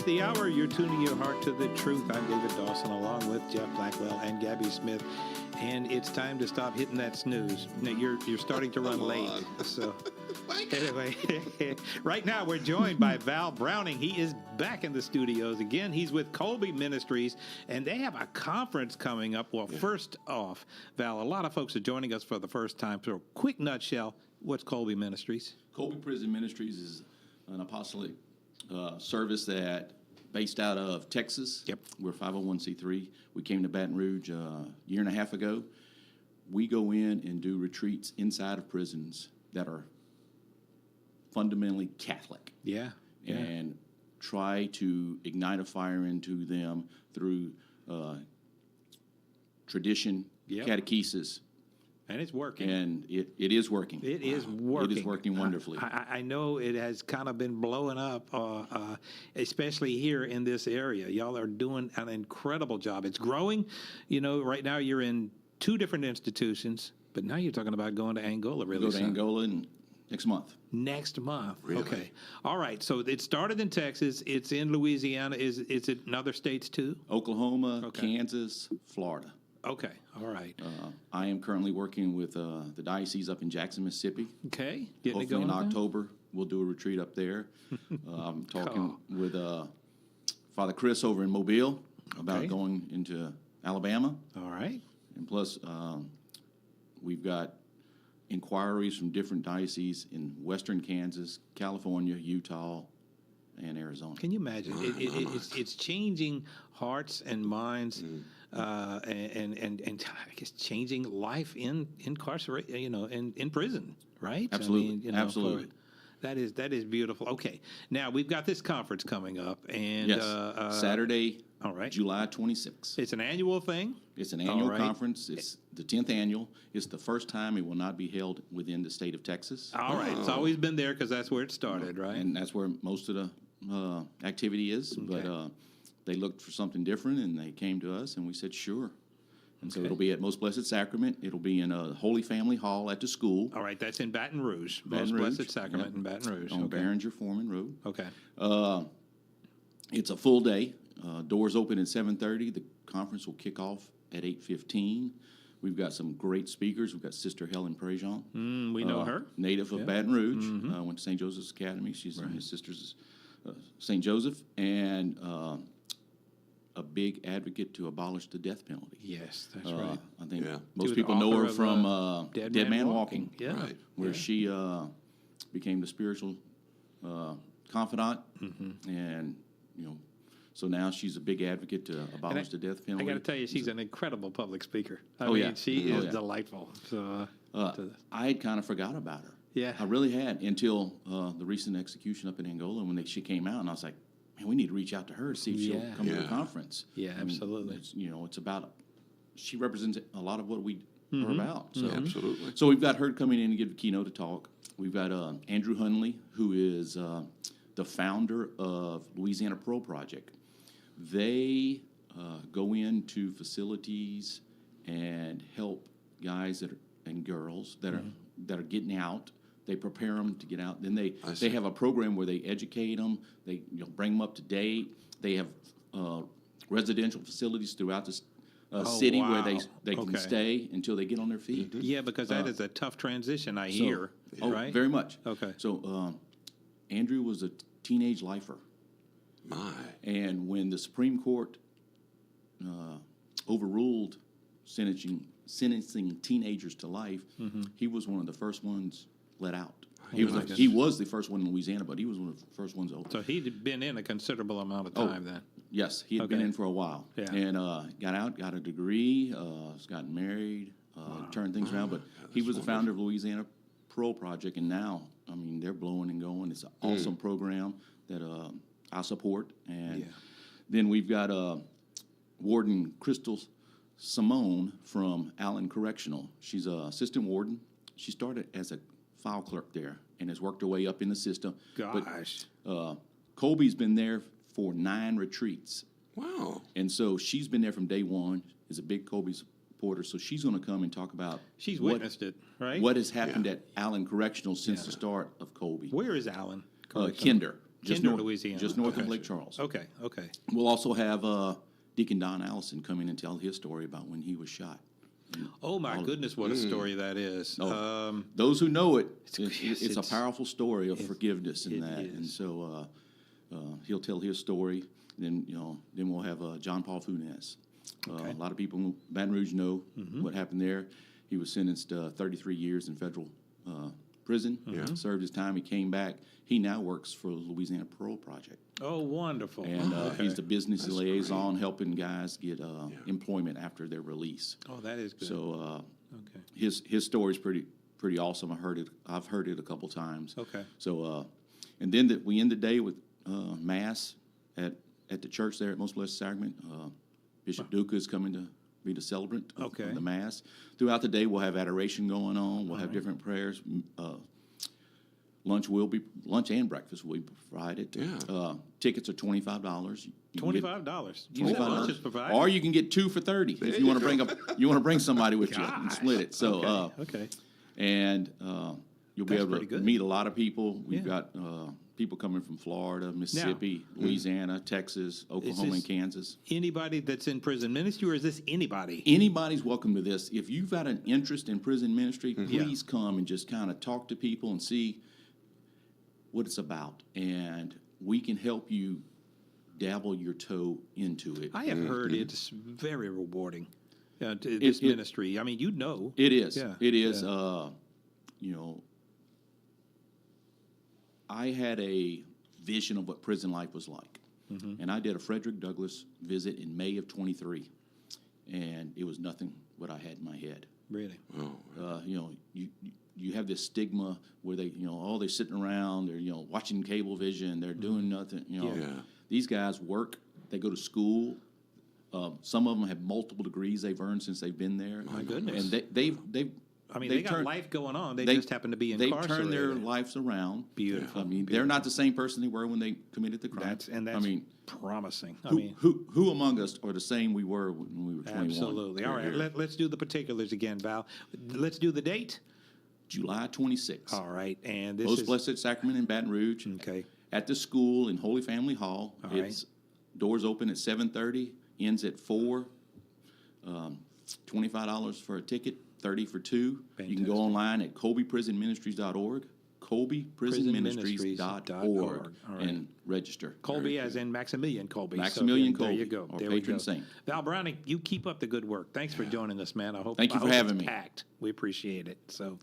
the hour. You're tuning your heart to the truth. I'm David Dawson along with Jeff Blackwell and Gabby Smith. And it's time to stop hitting that snooze. Now, you're starting to run late. So anyway, right now we're joined by Val Browning. He is back in the studios again. He's with Kolbe Ministries, and they have a conference coming up. Well, first off, Val, a lot of folks are joining us for the first time. So quick nutshell, what's Kolbe Ministries? Kolbe Prison Ministries is an apostolic service that based out of Texas. Yep. We're 501c3. We came to Baton Rouge a year and a half ago. We go in and do retreats inside of prisons that are fundamentally Catholic. Yeah. And try to ignite a fire into them through tradition, catechesis. And it's working. And it is working. It is working. It is working wonderfully. I know it has kind of been blowing up, especially here in this area. Y'all are doing an incredible job. It's growing. You know, right now you're in 2 different institutions, but now you're talking about going to Angola really We'll go to soon. Angola next month. Next month. Really? Okay. All right. So it started in Texas. It's in Louisiana. Is it in other states too? Oklahoma, Kansas, Florida. Okay. All right. I am currently working with the diocese up in Jackson, Mississippi. Okay. Getting Hopefully it going in then? October, we'll do a retreat up there. I'm talking with Father Chris over in Mobile about going into Alabama. All right. And plus, we've got inquiries from different dioceses in western Kansas, California, Utah, and Arizona. Can you imagine? It's changing hearts and minds, and I guess changing life in incarceration, in prison, right? Absolutely, absolutely. That is beautiful. Okay, now we've got this conference coming up, and Saturday, all right, July 26th. It's an annual thing. It's an annual conference. It's the 10th annual. It's the first time it will not be held within the state of Texas. All right, it's always been there because that's where it started, right? And that's where most of the activity is. But they looked for something different, and they came to us, and we said, sure. And so it'll be at Most Blessed Sacrament. It'll be in a Holy Family Hall at the school. All right, that's in Baton Rouge. Baton Most Rouge, Blessed Sacrament in Baton Rouge. On Behringer Foreman Road. Okay. It's a full day. Doors open at 7:30. The conference will kick off at 8:15. We've got some great speakers. We've got Sister Helen Prejean. We know her. Native of Baton Rouge. Went to St. Joseph's Academy. She's his sister's St. Joseph. And a big advocate to abolish the death penalty. Yes, that's right. I think most people know her from Dead Man Walking. Yeah. Right. Where she became the spiritual confidant. And, so now she's a big advocate to abolish the death penalty. I got to tell you, she's an incredible public speaker. I Oh, mean, yeah. she is delightful. So, I had kind of forgot about her. Yeah. I really had until the recent execution up in Angola when she came out, and I was like, man, we need to reach out to her to see if she'll come to the conference. Yeah, absolutely. It's about, she represents a lot of what we are about. So, Absolutely. So we've got her coming in to give a keynote to talk. We've got Andrew Hunley, who is the founder of Louisiana Pro Project. They go into facilities and help guys and girls that are getting out. They prepare them to get out. Then they have a program where they educate them. They bring them up to date. They have residential facilities throughout the city where they can stay until they get on their feet. Yeah, because that is a tough transition, I hear. Right? Very much. Okay. So Andrew was a teenage lifer. My. And when the Supreme Court overruled sentencing teenagers to life, he was one of the first ones let out. He was the first one in Louisiana, but he was one of the first ones out. So he'd been in a considerable amount of time then. Yes, he had been in for a while. Yeah. And got out, got a degree, got married, turned things around. But he was the founder of Louisiana Pro Project, and now, I mean, they're blowing and going. It's an awesome program that I support. And then we've got Warden Crystal Simone from Allen Correctional. She's an assistant warden. She started as a file clerk there and has worked her way up in the system. Gosh. But Kolbe's been there for 9 retreats. Wow. And so she's been there from day one, is a big Kolbe supporter. So she's going to come and talk about She's witnessed it, right? what has happened at Allen Correctional since the start of Kolbe. Where is Allen? Kinder. Kinder, Louisiana. Just north Okay. of Lake Charles. Okay. We'll also have Deacon Don Allison come in and tell his story about when he was shot. Oh my goodness, what a story that is. Oh, those who know it, yes, it's a powerful story of forgiveness in that. is. And so he'll tell his story. Then then we'll have John Paul Funes. A lot of people in Baton Rouge know what happened there. He was sentenced 33 years in federal prison. Served his time. He came back. He now works for the Louisiana Parole Project. Oh, wonderful. And he's the business liaison, helping guys get employment after their release. Oh, that is good. So his story's pretty awesome. I've heard it a couple times. Okay. So and then we end the day with mass at the church there at Most Blessed Sacrament. Bishop Duca is coming to be the celebrant of the mass. Throughout the day, we'll have adoration going on. We'll have different prayers. Lunch and breakfast will be provided. Yeah. Tickets are $25. $25. You said lunch is provided? Or you can get 2 for $30 if you want to bring somebody with you and split it. So okay. And you'll be able to good. meet a lot of people. We've got people coming from Florida, Mississippi, Louisiana, Texas, Oklahoma, and Kansas. Anybody that's in prison ministry, or is this anybody? Anybody's welcome to this. If you've got an interest in prison ministry, please come and just kind of talk to people and see what it's about. And we can help you dabble your toe into it. I have heard it's very rewarding. This ministry. I mean, you know. It is. Yeah. It is. I had a vision of what prison life was like. And I did a Frederick Douglass visit in May of 23. And it was nothing what I had in my head. Really? Oh. You have this stigma where they're sitting around, they're, watching cable vision, they're doing nothing, These guys work, they go to school. Some of them have multiple degrees they've earned since they've been there. My goodness. And they got life going on. They just happen to be incarcerated. They turn their lives around. Beautiful. I mean, they're not the same person they were when they committed the crime. That's promising. Who among us are the same we were when we were 21? Absolutely. All right, let's do the particulars again, Val. Let's do the date. July 26th. All right, and this Most is Blessed Sacrament in Baton Rouge. Okay. At the school in Holy Family Hall. All right. Doors open at 7:30, ends at 4. $25 for a ticket, $30 for 2. Fantastic. You can go online at kolbeprisonministries.org, kolbeprisonministries.org, and register. Kolbe, as in Maximilian Kolbe. Maximilian There you Kolbe, go. our There we patron go. saint. Val Browning, you keep up the good work. Thanks for joining us, man. Thank you for having it's me. packed. We appreciate it. So,